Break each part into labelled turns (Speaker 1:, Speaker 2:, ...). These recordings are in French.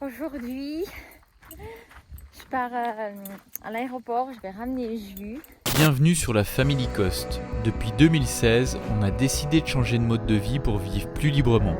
Speaker 1: Aujourd'hui, je pars à l'aéroport, je vais ramener Jus.
Speaker 2: Bienvenue sur la Family Coast. Depuis 2016, on a décidé de changer de mode de vie pour vivre plus librement.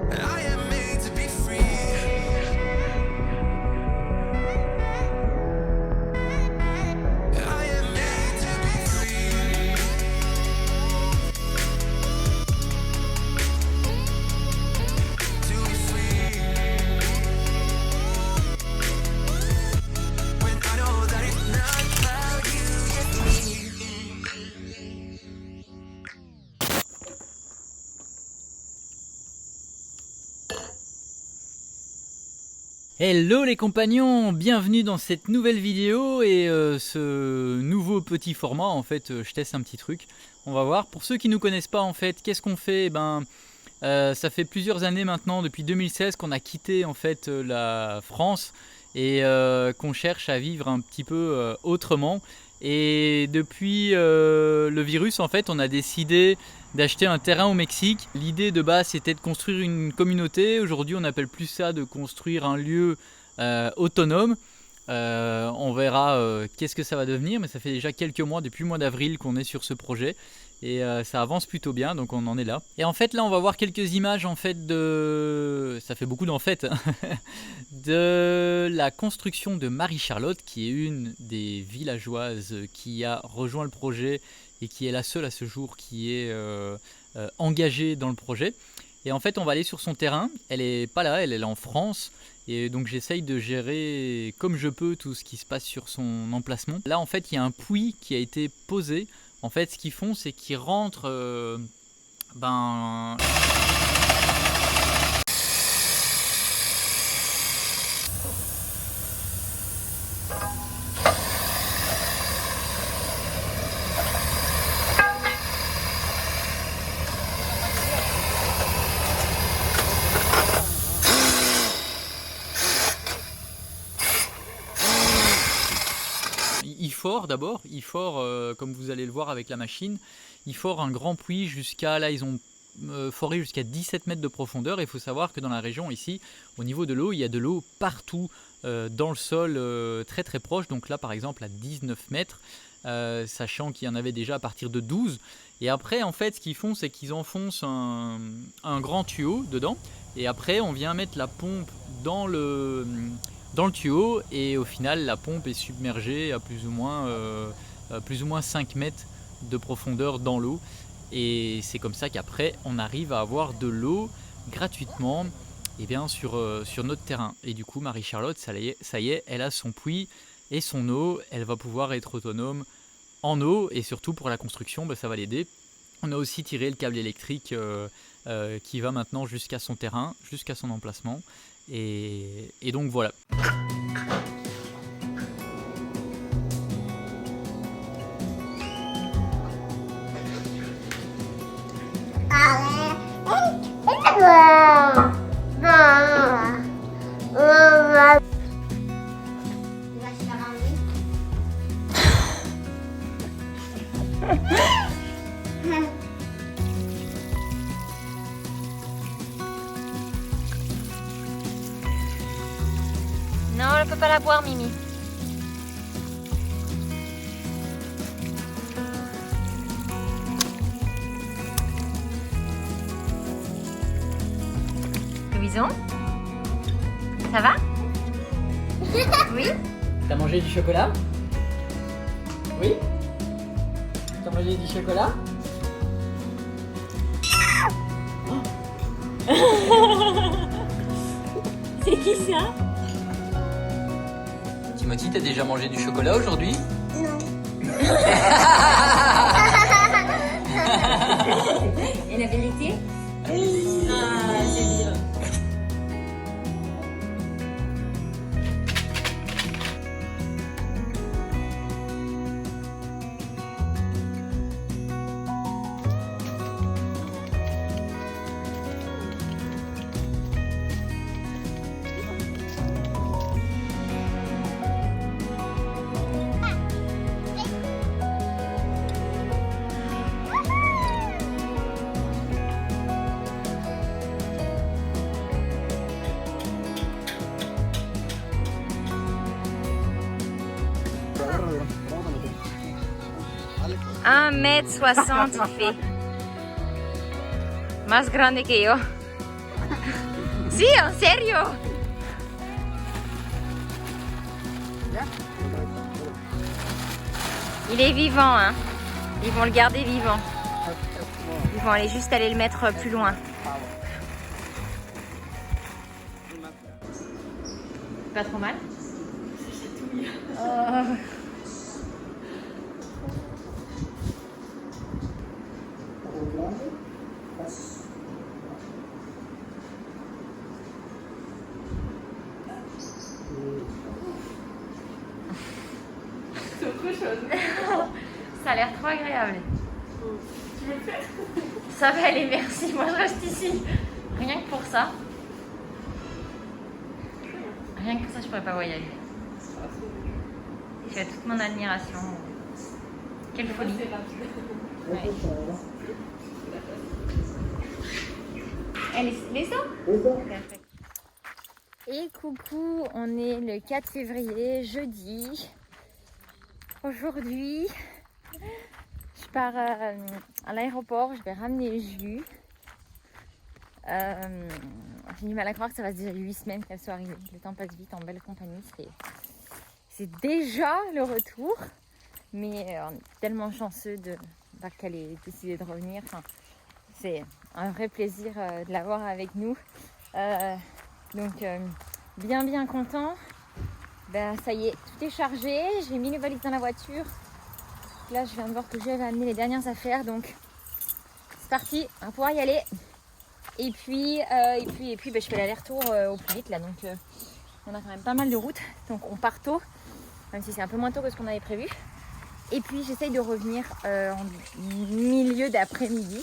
Speaker 2: Hello les compagnons, bienvenue dans cette nouvelle vidéo et ce nouveau petit format. En fait, je teste un petit truc, on va voir. Pour ceux qui ne nous connaissent pas, en fait, qu'est-ce qu'on fait? Ça fait plusieurs années maintenant, depuis 2016, qu'on a quitté en fait la France et qu'on cherche à vivre un petit peu autrement. Et depuis le virus, en fait, on a décidé d'acheter un terrain au Mexique. L'idée de base, c'était de construire une communauté. Aujourd'hui, on appelle plus ça de construire un lieu autonome. On verra qu'est-ce que ça va devenir, mais ça fait déjà quelques mois, depuis le mois d'avril, qu'on est sur ce projet. Et ça avance plutôt bien, donc on en est là. Et en fait, là, on va voir quelques images en fait de... Ça fait beaucoup d'en fait. De la construction de Marie-Charlotte, qui est une des villageoises qui a rejoint le projet et qui est la seule à ce jour qui est engagée dans le projet. Et en fait, on va aller sur son terrain. Elle est pas là, elle est en France. Et donc j'essaye de gérer comme je peux tout ce qui se passe sur son emplacement. Là, en fait, il y a un puits qui a été posé. En fait, ce qu'ils font, c'est qu'ils rentrent... Ils forent d'abord, comme vous allez le voir avec la machine, ils forent un grand puits jusqu'à, là ils ont foré jusqu'à 17 mètres de profondeur. Et il faut savoir que dans la région ici, au niveau de l'eau, il y a de l'eau partout dans le sol très très proche. Donc là par exemple à 19 mètres, sachant qu'il y en avait déjà à partir de 12. Et après en fait ce qu'ils font, c'est qu'ils enfoncent un grand tuyau dedans. Et après on vient mettre la pompe dans le tuyau, et au final la pompe est submergée à plus ou moins 5 mètres de profondeur dans l'eau. Et c'est comme ça qu'après on arrive à avoir de l'eau gratuitement sur notre terrain. Et du coup Marie-Charlotte, ça y est, elle a son puits et son eau. Elle va pouvoir être autonome en eau, et surtout pour la construction, ça va l'aider. On a aussi tiré le câble électrique qui va maintenant jusqu'à son terrain, jusqu'à son emplacement. Et donc voilà.
Speaker 1: Non, elle peut pas la boire, Mimi. Louison, ça va? Oui?
Speaker 3: T'as mangé du chocolat? Oui? T'as mangé du chocolat?
Speaker 4: C'est qui ça?
Speaker 3: Timothy, t'as déjà mangé du chocolat aujourd'hui?
Speaker 4: Non. Et la vérité? Oui. Ah, c'est bien.
Speaker 1: 1m60 il fait. Más grande que yo. Si, en serio. Il est vivant, hein. Ils vont le garder vivant. Ils vont juste aller le mettre plus loin. Pas trop mal?
Speaker 5: C'est autre chose.
Speaker 1: Ça a l'air trop agréable.
Speaker 5: Tu veux le faire?
Speaker 1: Ça va aller, merci. Moi je reste ici. Rien que pour ça. Rien que pour ça, je pourrais pas voyager. Tu as toute mon admiration. Quelle folie. Ouais. Listo? Perfect. Et coucou, on est le 4 février, jeudi. Aujourd'hui, je pars à l'aéroport, je vais ramener Jules. J'ai du mal à croire que ça fasse déjà 8 semaines qu'elle soit arrivée. Le temps passe vite en belle compagnie. C'est déjà le retour. Mais on est tellement chanceux qu'elle ait décidé de revenir. Enfin, c'est un vrai plaisir de l'avoir avec nous. Donc, bien content. Ben, ça y est, tout est chargé. J'ai mis les valises dans la voiture. Là, je viens de voir que j'avais amené les dernières affaires. Donc, c'est parti. On va pouvoir y aller. Et puis ben, je fais l'aller-retour au plus vite là. Donc, on a quand même pas mal de route. Donc, on part tôt. Même si c'est un peu moins tôt que ce qu'on avait prévu. Et puis, j'essaye de revenir en milieu d'après-midi.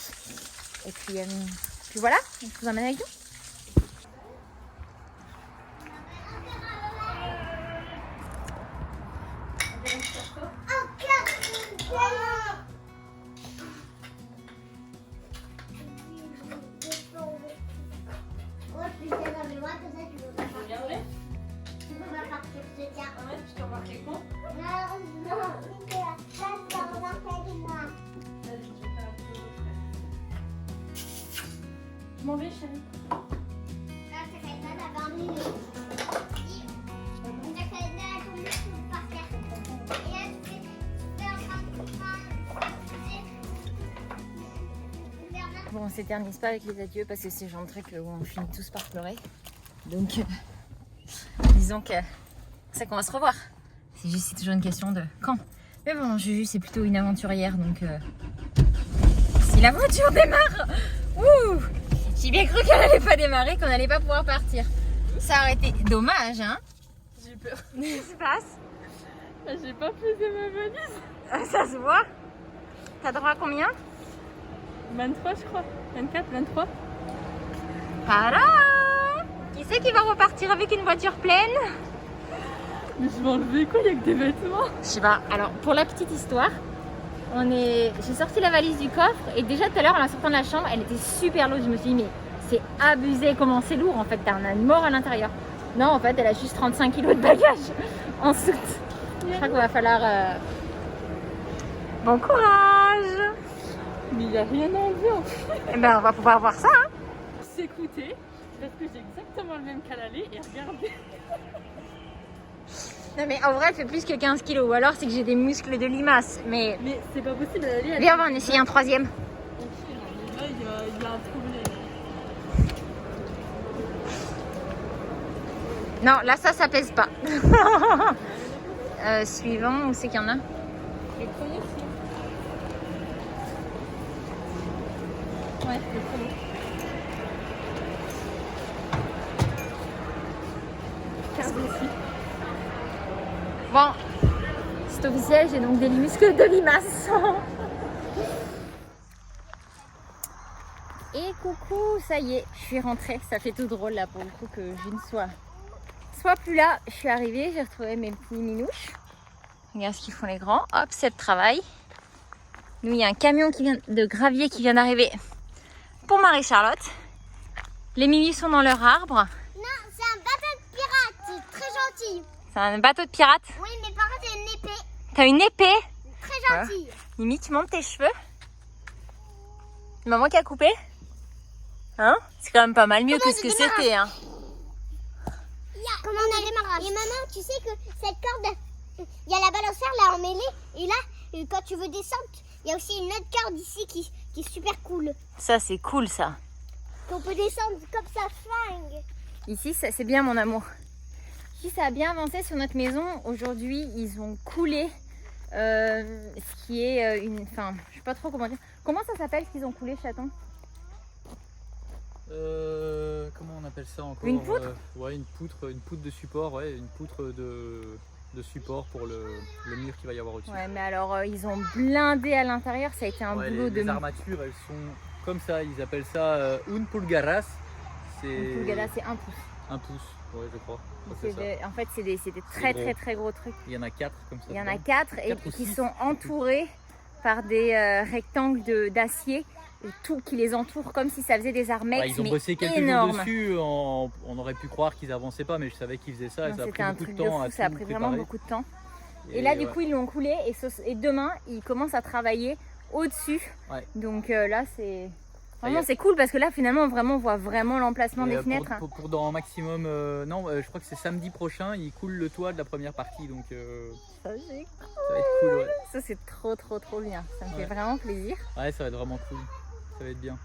Speaker 1: Et puis voilà, je vous emmène avec nous.
Speaker 5: Je m'en vais, chérie.
Speaker 1: Bon, on s'éternise pas avec les adieux parce que c'est le genre de truc où on finit tous par pleurer. Donc, disons que c'est qu'on va se revoir. C'est toujours une question de quand. Mais bon, Juju, c'est plutôt une aventurière, donc si la voiture démarre, ouh, j'ai bien cru qu'elle allait pas démarrer, qu'on allait pas pouvoir partir. Ça aurait été dommage, hein.
Speaker 5: J'ai peur.
Speaker 1: Qu'est-ce qui se passe?
Speaker 5: J'ai pas pesé ma valise.
Speaker 1: Ça se voit. T'as droit à combien?
Speaker 5: 23, je crois. 24, 23.
Speaker 1: Tada! Qui c'est qui va repartir avec une voiture pleine?
Speaker 5: Mais je vais enlever quoi? Il y a que des vêtements.
Speaker 1: Je sais pas. Alors, pour la petite histoire, j'ai sorti la valise du coffre et déjà tout à l'heure, en la sortant de la chambre, elle était super lourde. Je me suis dit, mais c'est abusé comment c'est lourd en fait. T'as un mort à l'intérieur. Non, en fait, elle a juste 35 kg de bagages en soute. Je crois qu'il va falloir... Bon courage!
Speaker 5: Mais il n'y a rien à enlever en fait.
Speaker 1: Eh ben, on va pouvoir voir ça, hein.
Speaker 5: S'écouter, parce que j'ai exactement le même qu'à l'aller et regardez.
Speaker 1: Non mais en vrai, elle fait plus que 15 kg. Ou alors, c'est que j'ai des muscles de limace. Mais
Speaker 5: c'est pas possible d'aller.
Speaker 1: viens, on va en essayer un troisième.
Speaker 5: Là, il y a un problème.
Speaker 1: Non, là, ça pèse pas. Suivant, où c'est qu'il y en a?
Speaker 5: Le premier, si. Ouais, le premier. Aussi.
Speaker 1: Bon, c'est officiel, j'ai donc des muscles de limace. Et coucou, ça y est, je suis rentrée. Ça fait tout drôle là pour le coup que je ne sois plus là. Je suis arrivée, j'ai retrouvé mes petits minouches. Regarde ce qu'ils font les grands. Hop, c'est le travail. Nous, il y a un camion de gravier qui vient d'arriver pour Marie-Charlotte. Les mimis sont dans leur arbre.
Speaker 6: Non, c'est un bateau de pirate, c'est très gentil.
Speaker 1: C'est un bateau de pirate.
Speaker 6: Oui, mais par contre, c'est une épée
Speaker 1: T'as une épée?
Speaker 6: très gentille.
Speaker 1: Mimi, tu montes tes cheveux? Maman qui a coupé? Hein? C'est quand même pas mal mieux que ce que c'était, hein.
Speaker 6: Comment on a démarrage. Et maman, tu sais que cette corde, il y a la balancière là en mêlée. Et là, quand tu veux descendre, il y a aussi une autre corde ici qui est super cool.
Speaker 1: Ça, c'est cool, ça.
Speaker 6: Qu'on peut descendre comme ça, flingue.
Speaker 1: Ici, c'est bien, mon amour. Ici, ça a bien avancé sur notre maison. Aujourd'hui, ils ont coulé ce qui est une... Enfin, je sais pas trop comment dire. Comment ça s'appelle ce qu'ils ont coulé, chaton?
Speaker 2: Comment on appelle ça encore?
Speaker 1: Une poutre?
Speaker 2: Ouais, une poutre de support, ouais, une poutre de support pour le mur qu'il va y avoir au-dessus.
Speaker 1: Ouais, mais alors, ils ont blindé à l'intérieur. Ça a été un boulot de...
Speaker 2: Les armatures, elles sont comme ça. Ils appellent ça un pulgaras.
Speaker 1: Une pulgada, c'est 1 pouce.
Speaker 2: 1 pouce, ouais, je crois.
Speaker 1: En fait, c'est des très gros trucs.
Speaker 2: Il y en a 4 comme ça.
Speaker 1: Il y en a 4 et qui sont entourés par des rectangles d'acier qui les entourent comme si ça faisait des armettes.
Speaker 2: Ouais, ils ont bossé quelques jours dessus. On aurait pu croire qu'ils avançaient pas, mais je savais qu'ils faisaient ça.
Speaker 1: Non,
Speaker 2: ça a
Speaker 1: c'était
Speaker 2: pris
Speaker 1: un
Speaker 2: beaucoup
Speaker 1: truc
Speaker 2: de temps.
Speaker 1: fou, ça a pris vraiment beaucoup de temps. Et là, du coup, ils l'ont coulé et demain, ils commencent à travailler au-dessus.
Speaker 2: Ouais.
Speaker 1: Donc là, c'est... Vraiment, c'est cool parce que là, finalement, on voit vraiment l'emplacement des fenêtres.
Speaker 2: Pour dans maximum, je crois que c'est samedi prochain, ils coulent le toit de la première partie, donc
Speaker 1: Ça, c'est cool.
Speaker 2: ça va être cool, ouais.
Speaker 1: Ça, c'est trop bien. Ça me fait vraiment plaisir.
Speaker 2: Ouais, ça va être vraiment cool, ça va être bien.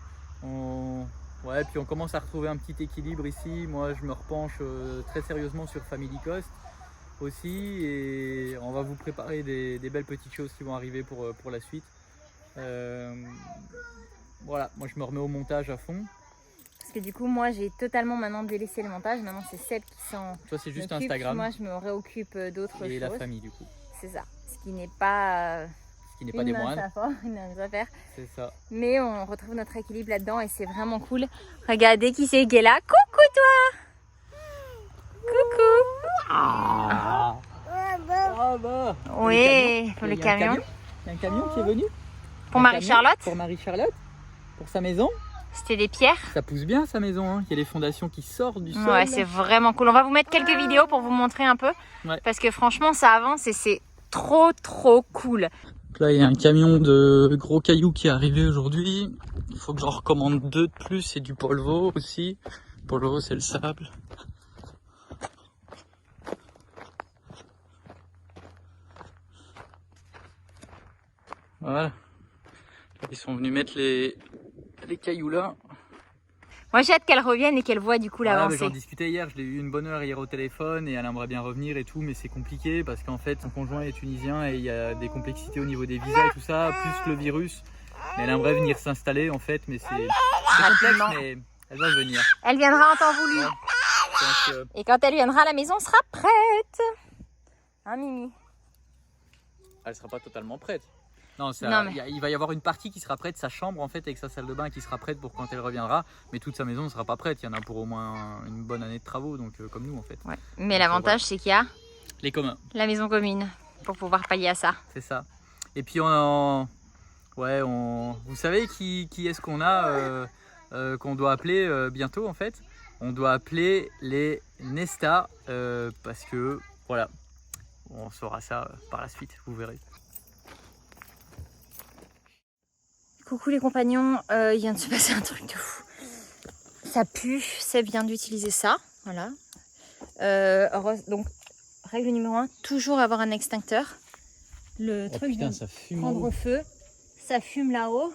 Speaker 2: Ouais, puis on commence à retrouver un petit équilibre ici. Moi, je me repenche très sérieusement sur Family Cost aussi, et on va vous préparer des belles petites choses qui vont arriver pour la suite. Voilà, moi je me remets au montage à fond.
Speaker 1: Parce que du coup, moi j'ai totalement maintenant délaissé le montage. Maintenant, c'est Seb qui s'en
Speaker 2: Toi, c'est juste
Speaker 1: occupe.
Speaker 2: Instagram.
Speaker 1: Moi, je me réoccupe d'autres choses.
Speaker 2: Et la famille, du coup.
Speaker 1: C'est ça. Ce qui n'est pas,
Speaker 2: Des moines.
Speaker 1: Une mince affaire.
Speaker 2: C'est ça.
Speaker 1: Mais on retrouve notre équilibre là-dedans et c'est vraiment cool. Regardez qui c'est qui est là. Coucou toi. Coucou.
Speaker 2: Ah bah.
Speaker 1: Oui, le camion.
Speaker 2: Il y a un camion qui est venu.
Speaker 1: Pour Marie-Charlotte.
Speaker 2: Pour Marie-Charlotte. Pour sa maison.
Speaker 1: C'était des pierres.
Speaker 2: Ça pousse bien sa maison, hein. Il y a les fondations qui sortent du sol.
Speaker 1: Ouais, c'est vraiment cool. On va vous mettre quelques vidéos pour vous montrer un peu. Ouais. Parce que franchement, ça avance et c'est trop cool.
Speaker 2: Là, il y a un camion de gros cailloux qui est arrivé aujourd'hui. Il faut que j'en recommande 2 de plus et du polvo aussi. Polvo, c'est le sable. Voilà. Ils sont venus mettre les cailloux là.
Speaker 1: Moi j'ai hâte qu'elle revienne et qu'elle voit du coup l'avancée.
Speaker 2: J'en discutais hier, je l'ai eu une bonne heure hier au téléphone et elle aimerait bien revenir et tout, mais c'est compliqué parce qu'en fait son conjoint est tunisien et il y a des complexités au niveau des visas et tout ça, plus le virus. Mais elle aimerait venir s'installer en fait, mais c'est complexe, mais elle va venir.
Speaker 1: Elle viendra en temps voulu.
Speaker 2: Ouais. Donc,
Speaker 1: et quand elle viendra, la maison sera prête. Hein Mimi?
Speaker 2: Elle sera pas totalement prête. Non, il va y avoir une partie qui sera prête, sa chambre en fait avec sa salle de bain qui sera prête pour quand elle reviendra, mais toute sa maison ne sera pas prête. Il y en a pour au moins une bonne année de travaux, donc comme nous en fait. Ouais.
Speaker 1: Mais l'avantage c'est qu'il y a
Speaker 2: les communs.
Speaker 1: La maison commune pour pouvoir pallier à ça.
Speaker 2: C'est ça. Et puis vous savez qui est-ce qu'on a qu'on doit appeler bientôt en fait. On doit appeler les Nesta parce que voilà, on saura ça par la suite, vous verrez.
Speaker 1: Coucou les compagnons, il vient de se passer un truc de fou. Ça pue, Seb vient d'utiliser ça, voilà. Donc, règle numéro 1, toujours avoir un extincteur. Le truc vient de prendre feu, ça fume là-haut.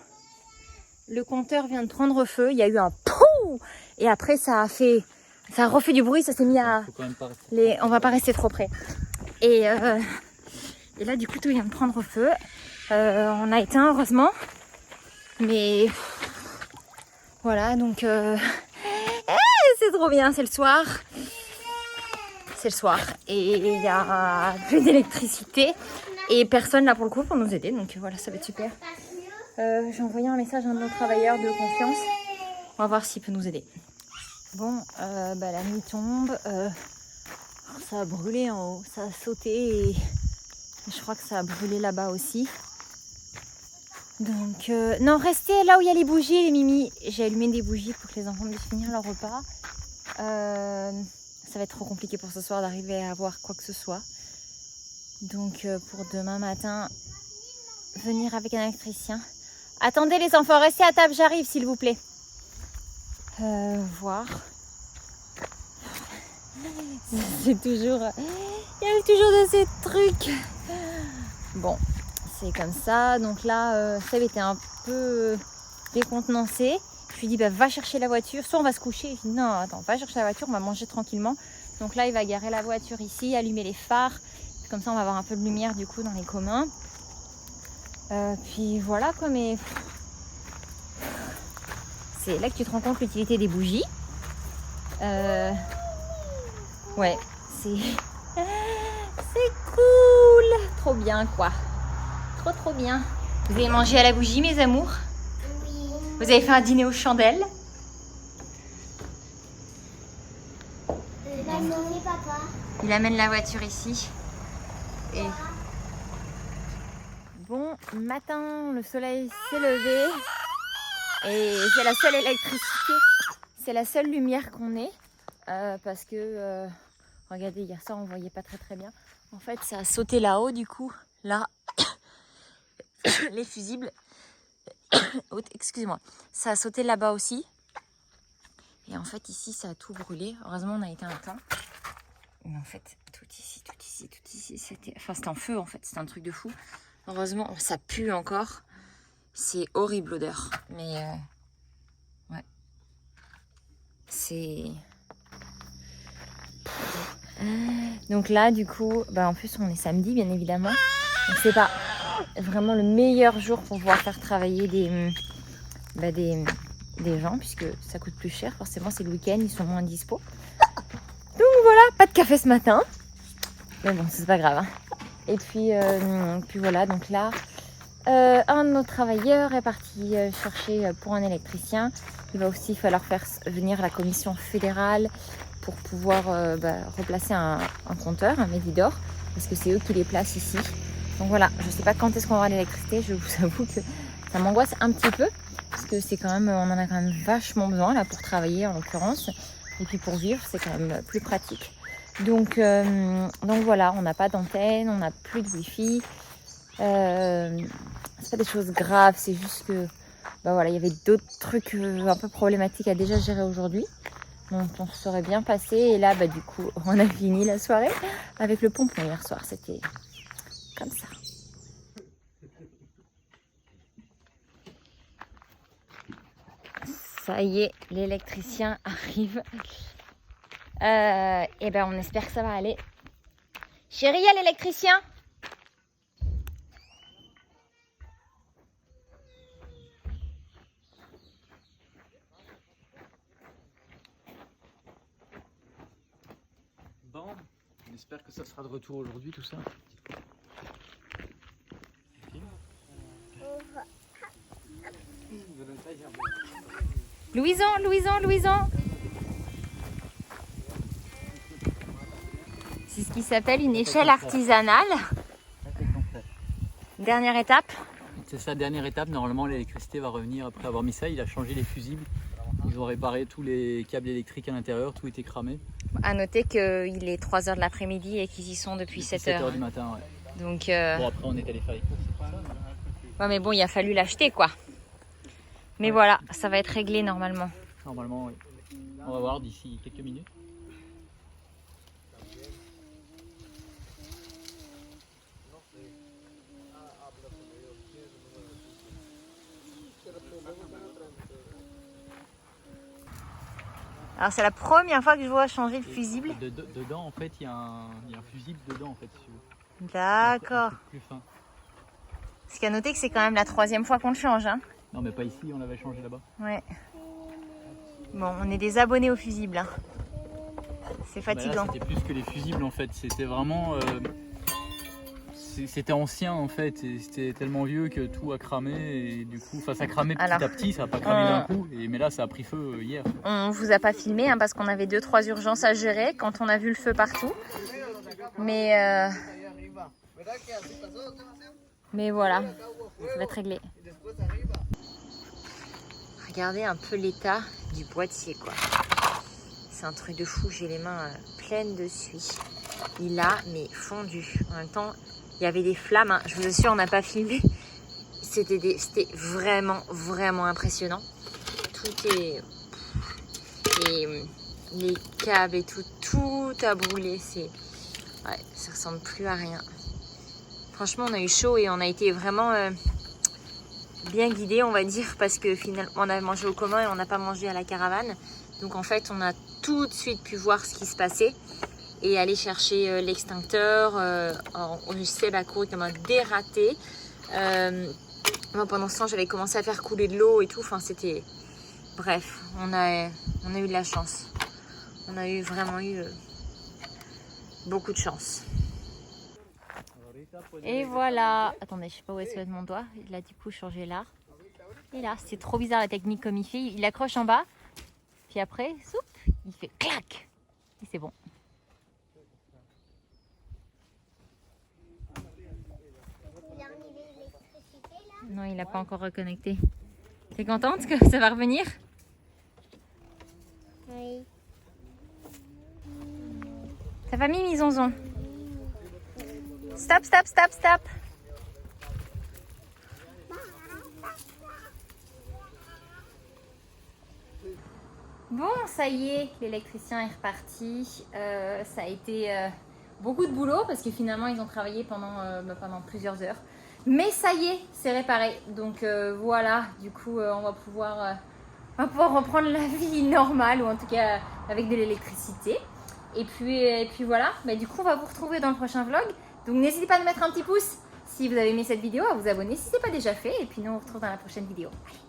Speaker 1: Le compteur vient de prendre feu, il y a eu un POU. Et après ça a refait du bruit, ça s'est mis à... On va pas rester trop près. Et là du coup tout vient de prendre feu. On a éteint heureusement. Mais voilà, donc c'est trop bien, c'est le soir. C'est le soir et il y a plus d'électricité et personne là pour le coup pour nous aider, donc voilà, ça va être super. J'ai envoyé un message à un de nos travailleurs de confiance. On va voir s'il peut nous aider. Bon, la nuit tombe. Ça a brûlé en haut, ça a sauté et je crois que ça a brûlé là-bas aussi. Donc, non, restez là où il y a les bougies, les Mimi. J'ai allumé des bougies pour que les enfants puissent finir leur repas. Ça va être trop compliqué pour ce soir d'arriver à avoir quoi que ce soit. Donc, pour demain matin, venir avec un électricien. Attendez les enfants, restez à table, j'arrive s'il vous plaît. Voir. C'est toujours... Il y a toujours de ces trucs. Bon, c'est comme ça. Donc là, Seb était un peu décontenancé. Je lui ai dit, bah, va chercher la voiture. Soit on va se coucher. Je lui ai dit, non, attends, va chercher la voiture, on va manger tranquillement. Donc là, il va garer la voiture ici, allumer les phares. Comme ça, on va avoir un peu de lumière du coup dans les communs. Puis voilà quoi, mais... C'est là que tu te rends compte l'utilité des bougies. Ouais, c'est cool. Trop bien quoi. Trop bien. Vous avez mangé à la bougie mes amours?
Speaker 6: Oui.
Speaker 1: Vous avez fait un dîner aux chandelles?
Speaker 6: La journée, papa.
Speaker 1: Il amène la voiture ici. Et... Bon matin, le soleil s'est levé. Et c'est la seule électricité, c'est la seule lumière qu'on ait. Parce que, regardez, hier soir on voyait pas très bien. En fait, ça a sauté là-haut du coup. Là, les fusibles. Excusez-moi. Ça a sauté là-bas aussi. Et en fait, ici, ça a tout brûlé. Heureusement, on a éteint un temps. Mais en fait, tout ici, c'était en feu en fait. C'était un truc de fou. Heureusement, ça pue encore. C'est horrible l'odeur. Mais, ouais. C'est... Donc là, du coup, bah en plus, on est samedi, bien évidemment. Donc c'est pas vraiment le meilleur jour pour pouvoir faire travailler des gens, puisque ça coûte plus cher. Forcément, c'est le week-end, ils sont moins dispo. Donc voilà, pas de café ce matin. Mais bon, c'est pas grave. Hein. Et puis voilà, donc là, un de nos travailleurs est parti chercher pour un électricien. Il va aussi falloir faire venir la commission fédérale pour pouvoir replacer un compteur, un Médidor, parce que c'est eux qui les placent ici. Donc voilà, je ne sais pas quand est-ce qu'on aura l'électricité, je vous avoue que ça m'angoisse un petit peu, parce que c'est quand même, on en a quand même vachement besoin là pour travailler en l'occurrence, et puis pour vivre c'est quand même plus pratique. Donc voilà, on n'a pas d'antenne, on n'a plus de wifi, c'est pas des choses graves, c'est juste que voilà, il y avait d'autres trucs un peu problématiques à déjà gérer aujourd'hui. Donc on se serait bien passé et là du coup on a fini la soirée avec le pompon hier soir, c'était comme ça. Ça y est, l'électricien arrive. Et on espère que ça va aller. Chérie, il y a l'électricien?
Speaker 2: Bon, on espère que ça sera de retour aujourd'hui tout ça.
Speaker 1: Louison. C'est ce qui s'appelle une échelle artisanale. Dernière étape.
Speaker 2: C'est sa dernière étape, normalement l'électricité va revenir après avoir mis ça. Il a changé les fusibles, ils ont réparé tous les câbles électriques à l'intérieur, tout était cramé.
Speaker 1: À noter qu'il est 3h de l'après-midi et qu'ils y sont depuis 7h.
Speaker 2: 7h du matin, ouais.
Speaker 1: Donc,
Speaker 2: Bon, après on est allé faire les courses, c'est pour ça.
Speaker 1: Ouais, mais bon, il a fallu l'acheter quoi. Mais voilà, ça va être réglé normalement.
Speaker 2: Normalement, oui. On va voir d'ici quelques minutes.
Speaker 1: Alors c'est la première fois que je vois changer le fusible.
Speaker 2: Dedans en fait il y a un fusible dedans en fait si tu veux.
Speaker 1: D'accord.
Speaker 2: Plus fin.
Speaker 1: Ce qu'à noter que c'est quand même la 3e fois qu'on le change. Hein.
Speaker 2: Non mais pas ici, on l'avait changé là-bas.
Speaker 1: Ouais. Bon, on est des abonnés au fusible. Hein. C'est fatigant.
Speaker 2: C'était plus que les fusibles en fait, c'était vraiment... C'était ancien en fait, et c'était tellement vieux que tout a cramé et du coup, ça cramait petit à petit, ça n'a pas cramé d'un coup, mais là ça a pris feu hier.
Speaker 1: On vous a pas filmé hein, parce qu'on avait 2-3 urgences à gérer quand on a vu le feu partout. Mais voilà, ça va être réglé. Regardez un peu l'état du boîtier quoi. C'est un truc de fou, j'ai les mains pleines de suie. Il a mais fondu. En même temps, il y avait des flammes, hein. Je vous assure, on n'a pas filmé, c'était vraiment impressionnant. Tout est... Et les câbles et tout a brûlé. Ouais, ça ressemble plus à rien. Franchement, on a eu chaud et on a été vraiment bien guidés, on va dire, parce que finalement, on a mangé au commun et on n'a pas mangé à la caravane. Donc en fait, on a tout de suite pu voir ce qui se passait et aller chercher l'extincteur. Seb a couru comme un dératé. Moi, pendant ce temps, j'avais commencé à faire couler de l'eau et tout. Enfin, c'était... Bref, on a eu de la chance. On a vraiment eu beaucoup de chance. Et voilà. Attendez, je sais pas où est-ce que mon doigt. Il a du coup changé là. Et là, c'est trop bizarre la technique comme il fait. Il accroche en bas. Puis après, soup, il fait clac. Et c'est bon. Non, il n'a pas encore reconnecté. T'es contente que ça va revenir?
Speaker 6: Oui.
Speaker 1: Ça va, Mimi Zonzon? Stop, stop, stop, stop. Bon, ça y est, l'électricien est reparti. Ça a été beaucoup de boulot parce que finalement, ils ont travaillé pendant plusieurs heures. Mais ça y est, c'est réparé. Donc voilà, du coup, on va pouvoir reprendre la vie normale, ou en tout cas avec de l'électricité. Et puis voilà, bah, du coup, on va vous retrouver dans le prochain vlog. Donc n'hésitez pas à nous mettre un petit pouce si vous avez aimé cette vidéo, à vous abonner si ce n'est pas déjà fait. Et puis nous, on se retrouve dans la prochaine vidéo. Allez.